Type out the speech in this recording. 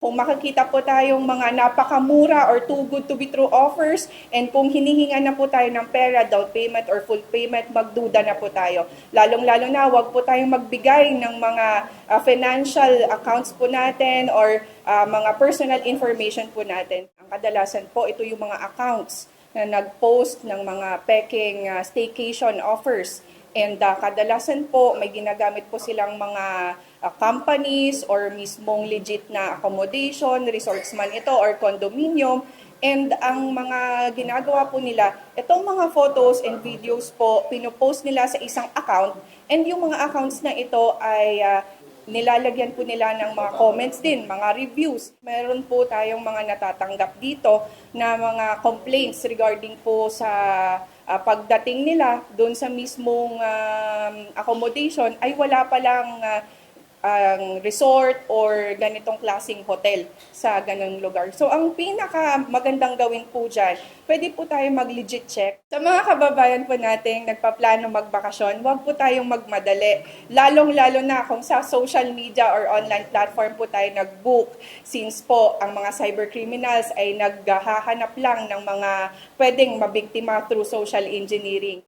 Kung makikita po tayong mga napakamura or too good to be true offers, and kung hinihinga na po tayo ng pera, down payment or full payment, magduda na po tayo. Lalong-lalo na, wag po tayong magbigay ng mga financial accounts po natin or mga personal information po natin. Ang kadalasan po, ito yung mga accounts na nag-post ng mga peking staycation offers. And kadalasan po, may ginagamit po silang mga companies or mismong legit na accommodation, resorts man ito or condominium. And ang mga ginagawa po nila, itong mga photos and videos po, pinopost nila sa isang account. And yung mga accounts na ito ay nilalagyan po nila ng mga comments din, mga reviews. Meron po tayong mga natatanggap dito na mga complaints regarding po sa pagdating nila doon sa mismong accommodation ay wala palang ang resort or ganitong klaseng hotel sa ganung lugar. So ang pinaka magandang gawin po dyan, pwede po tayo mag-legit check. Sa mga kababayan po nating nagpaplano magbakasyon, huwag po tayong magmadali. Lalong-lalo na kung sa social media or online platform po tayo nag-book. Since po ang mga cybercriminals ay naghahanap lang ng mga pwedeng mabiktima through social engineering.